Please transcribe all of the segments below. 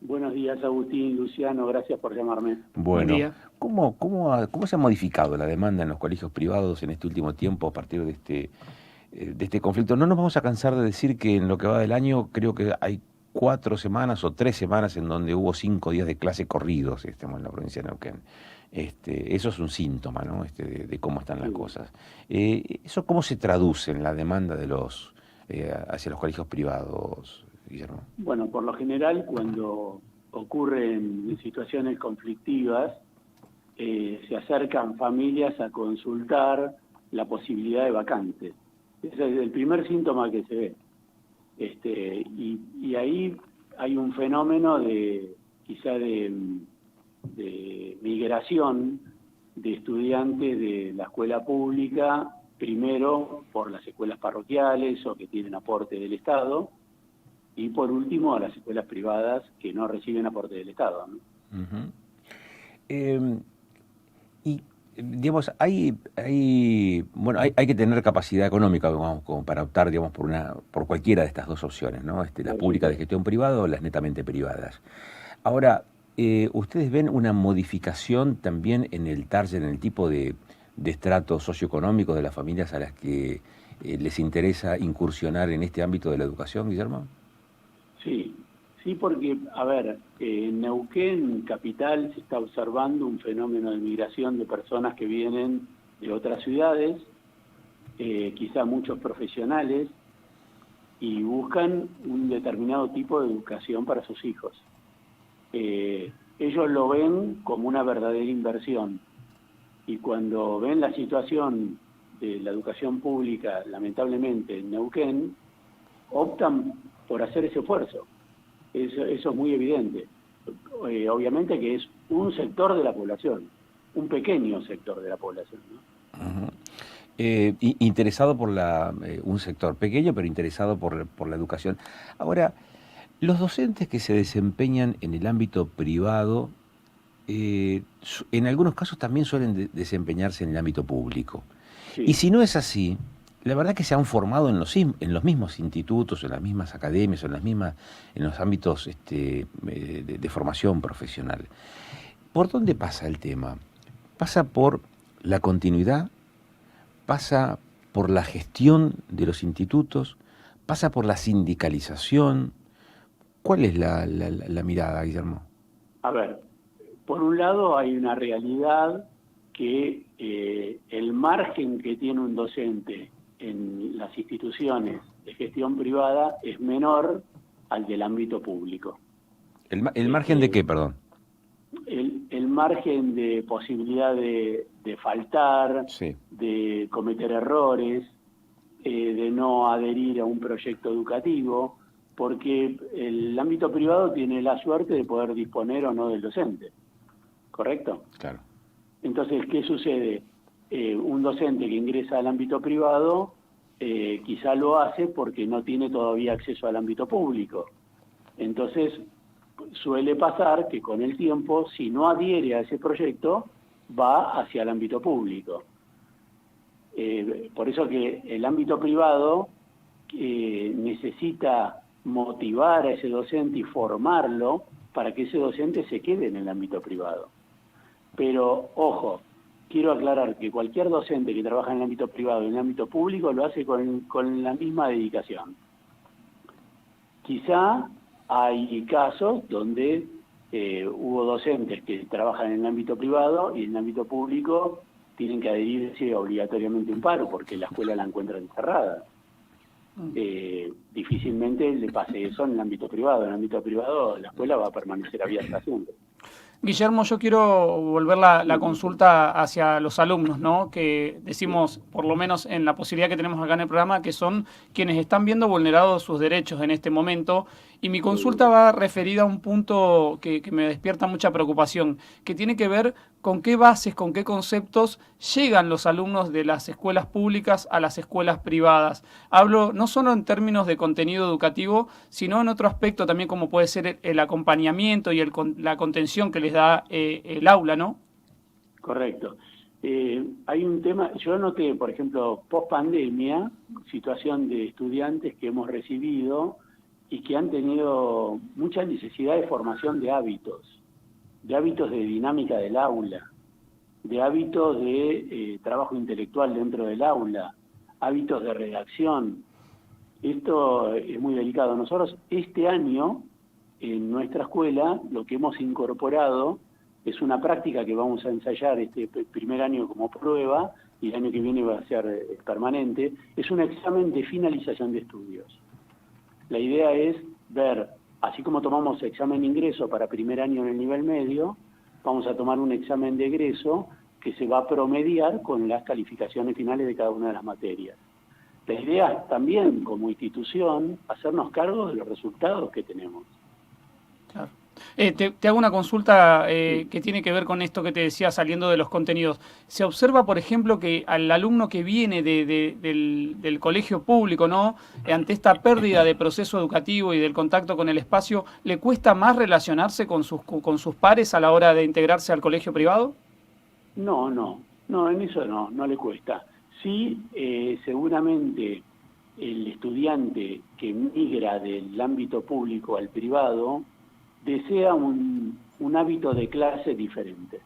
Buenos días, Agustín, Luciano, gracias por llamarme. Buen Bueno, día. ¿cómo se ha modificado la demanda en los colegios privados en este último tiempo a partir de este conflicto? No nos vamos a cansar de decir que en lo que va del año creo que hay 4 semanas o 3 semanas en donde hubo 5 días de clase corridos, estemos en la provincia de Neuquén. Eso es un síntoma, ¿no? De cómo están las Sí. cosas. ¿Eso cómo se traduce en la demanda hacia los colegios privados, Guillermo? Bueno, por lo general, cuando ocurren situaciones conflictivas, se acercan familias a consultar la posibilidad de vacantes. Ese es el primer síntoma que se ve. Y ahí hay un fenómeno quizá de migración de estudiantes de la escuela pública, primero por las escuelas parroquiales o que tienen aporte del Estado, y por último a las escuelas privadas que no reciben aporte del Estado, ¿no? Ujú. Eh, y, digamos, bueno, hay que tener capacidad económica, digamos, como para optar, digamos, por cualquiera de estas dos opciones, ¿no? Las Por públicas de supuesto. gestión privada o las netamente privadas. Ahora, ¿ustedes ven una modificación también en el target, en el tipo de estrato socioeconómico de las familias a las que les interesa incursionar en este ámbito de la educación, Guillermo? Sí, sí, porque, a ver, en Neuquén, capital, se está observando un fenómeno de migración de personas que vienen de otras ciudades, quizá muchos profesionales, y buscan un determinado tipo de educación para sus hijos. Ellos lo ven como una verdadera inversión, y cuando ven la situación de la educación pública, lamentablemente en Neuquén, optan por hacer ese esfuerzo. Eso es muy evidente. Obviamente que es un sector de la población, un pequeño sector de la población, ¿no? Ujú. Interesado por un sector pequeño, pero interesado por la educación. Ahora, los docentes que se desempeñan en el ámbito privado, en algunos casos también suelen desempeñarse en el ámbito público. Y Sí, si no es así, la verdad que se han formado en los mismos institutos, en las mismas academias, en los ámbitos de formación profesional. ¿Por dónde pasa el tema? Pasa por la continuidad, pasa por la gestión de los institutos, pasa por la sindicalización. ¿Cuál es la mirada, Guillermo? a ver, por un lado hay una realidad que el margen que tiene un docente en las instituciones de gestión privada es menor al del ámbito público. ¿El margen de Este, qué, perdón? el margen de posibilidad de faltar, Sí. de cometer errores, de no adherir a un proyecto educativo, porque el ámbito privado tiene la suerte de poder disponer o no del docente, ¿correcto? Claro. Entonces, ¿qué sucede? Un docente que ingresa al ámbito privado quizá lo hace porque no tiene todavía acceso al ámbito público. Entonces, suele pasar que con el tiempo, si no adhiere a ese proyecto, va hacia el ámbito público. Por eso que el ámbito privado necesita motivar a ese docente y formarlo para que ese docente se quede en el ámbito privado. Pero, ojo, quiero aclarar que cualquier docente que trabaja en el ámbito privado y en el ámbito público lo hace con la misma dedicación. Quizá hay casos donde hubo docentes que trabajan en el ámbito privado y en el ámbito público tienen que adherirse obligatoriamente a un paro porque la escuela la encuentran cerrada. Difícilmente le pase eso en el ámbito privado. En el ámbito privado la escuela va a permanecer abierta siempre. Guillermo, yo quiero volver la Sí, consulta hacia los alumnos, ¿no? Que sí, decimos, por lo menos en la posibilidad que tenemos acá en el programa, que son quienes están viendo vulnerados sus derechos en este momento. Y mi consulta seguro. va referida a un punto que me despierta mucha preocupación, que tiene que ver con qué bases, con qué conceptos llegan los alumnos de las escuelas públicas a las escuelas privadas. Hablo no solo en términos de contenido educativo, sino en otro aspecto también como puede ser el acompañamiento y la contención que les da el aula, ¿no? Correcto. Hay un tema, yo noté, por ejemplo, post pandemia, situación de estudiantes que hemos recibido y que han tenido mucha necesidad de formación de hábitos de dinámica del aula, de hábitos de trabajo intelectual dentro del aula, hábitos de redacción. Esto es muy delicado. Nosotros este año, en nuestra escuela, lo que hemos incorporado es una práctica que vamos a ensayar este primer año como prueba, y el año que viene va a ser permanente, es un examen de finalización de estudios. La idea es ver, así como tomamos examen de ingreso para primer año en el nivel medio, vamos a tomar un examen de egreso que se va a promediar con las calificaciones finales de cada una de las materias. La idea es también, como institución, hacernos cargo de los resultados que tenemos. Claro. Te hago una consulta que tiene que ver con esto que te decía saliendo de los contenidos. Se observa, por ejemplo, que al alumno que viene del colegio público, ¿no? Ante esta pérdida de proceso educativo y del contacto con el espacio, ¿le cuesta más relacionarse con sus pares a la hora de integrarse al colegio privado? No, en eso no le cuesta. Sí, seguramente el estudiante que migra del ámbito público al privado desea un hábito de clase diferente.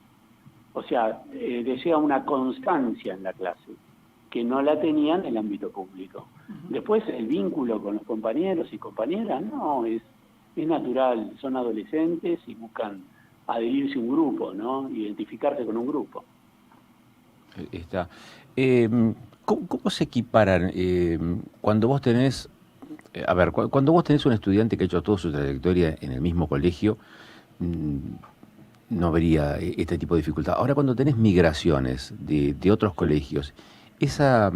O sea, desea una constancia en la clase, que no la tenía en el ámbito público. Después el vínculo con los compañeros y compañeras, no, es natural, son adolescentes y buscan adherirse a un grupo, ¿no? Identificarse con un grupo. Está. ¿Cómo se equiparan cuando vos tenés, cuando vos tenés un estudiante que ha hecho toda su trayectoria en el mismo colegio, no vería este tipo de dificultad? Ahora, cuando tenés migraciones de otros colegios, esa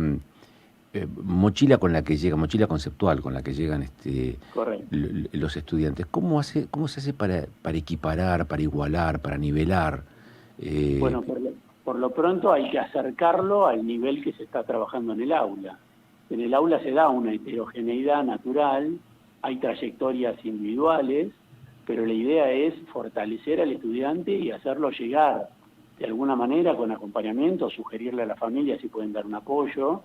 mochila con la que llega, mochila conceptual con la que llegan los estudiantes, ¿cómo se hace para equiparar, para igualar, para nivelar? Bueno, por lo pronto hay que acercarlo al nivel que se está trabajando en el aula. En el aula se da una heterogeneidad natural, hay trayectorias individuales, pero la idea es fortalecer al estudiante y hacerlo llegar de alguna manera con acompañamiento, sugerirle a la familia si pueden dar un apoyo,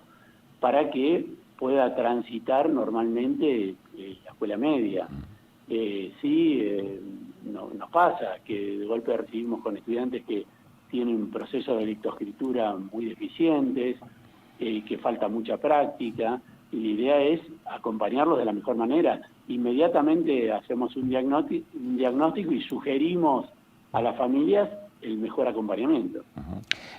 para que pueda transitar normalmente la escuela media. Nos pasa que de golpe recibimos con estudiantes que tienen procesos de lectoescritura muy deficientes, que falta mucha práctica, y la idea es acompañarlos de la mejor manera. Inmediatamente hacemos un diagnóstico y sugerimos a las familias el mejor acompañamiento.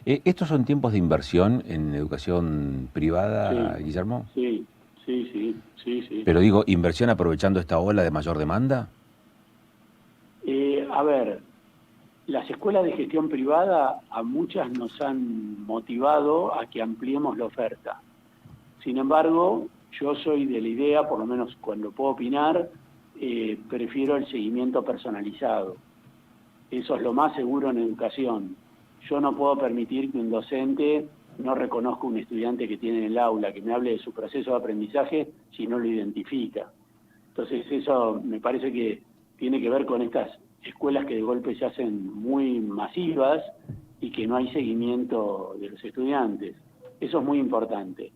¿Estos son tiempos de inversión en educación privada, Sí, Guillermo? Sí. Pero digo, ¿inversión aprovechando esta ola de mayor demanda? A ver, las escuelas de gestión privada a muchas nos han motivado a que ampliemos la oferta. Sin embargo, yo soy de la idea, por lo menos cuando puedo opinar, prefiero el seguimiento personalizado. Eso es lo más seguro en educación. Yo no puedo permitir que un docente no reconozca un estudiante que tiene en el aula, que me hable de su proceso de aprendizaje si no lo identifica. Entonces eso me parece que tiene que ver con estas escuelas que de golpe se hacen muy masivas y que no hay seguimiento de los estudiantes. Eso es muy importante.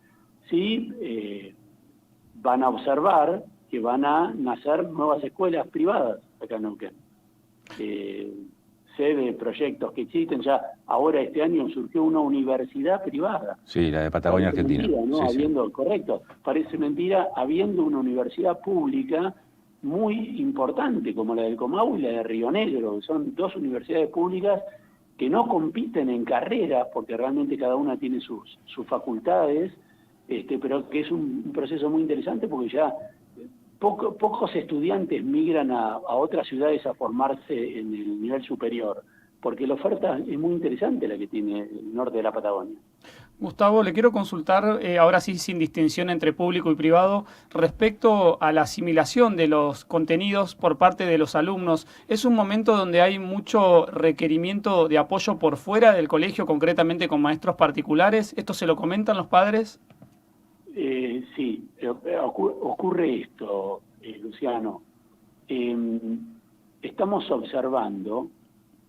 Sí, van a observar que van a nacer nuevas escuelas privadas acá en Neuquén. Sé de proyectos que existen ya. Ahora este año surgió una universidad privada. Sí, la de Patagonia, parece Argentina. Mentira, ¿no? Sí. Correcto. Parece mentira, habiendo una universidad pública muy importante como la del Comahue y la de Río Negro. Son dos universidades públicas que no compiten en carreras, porque realmente cada una tiene sus facultades, pero que es un proceso muy interesante porque ya pocos estudiantes migran a otras ciudades a formarse en el nivel superior, porque la oferta es muy interesante la que tiene el norte de la Patagonia. Gustavo, le quiero consultar, ahora sí sin distinción entre público y privado, respecto a la asimilación de los contenidos por parte de los alumnos. ¿Es un momento donde hay mucho requerimiento de apoyo por fuera del colegio, concretamente con maestros particulares? ¿Esto se lo comentan los padres? Sí, ocurre esto, Luciano. Estamos observando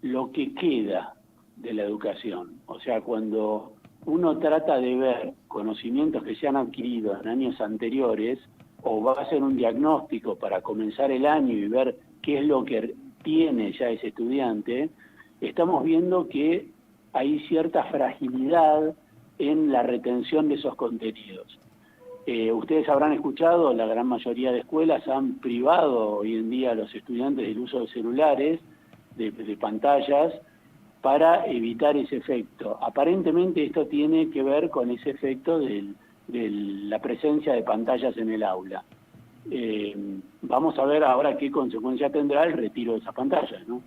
lo que queda de la educación. O sea, cuando uno trata de ver conocimientos que se han adquirido en años anteriores, o va a hacer un diagnóstico para comenzar el año y ver qué es lo que tiene ya ese estudiante, estamos viendo que hay cierta fragilidad en la retención de esos contenidos. Ustedes habrán escuchado, la gran mayoría de escuelas han privado hoy en día a los estudiantes del uso de celulares, de pantallas, para evitar ese efecto. Aparentemente esto tiene que ver con ese efecto de la presencia de pantallas en el aula. Vamos a ver ahora qué consecuencia tendrá el retiro de esas pantallas, ¿no?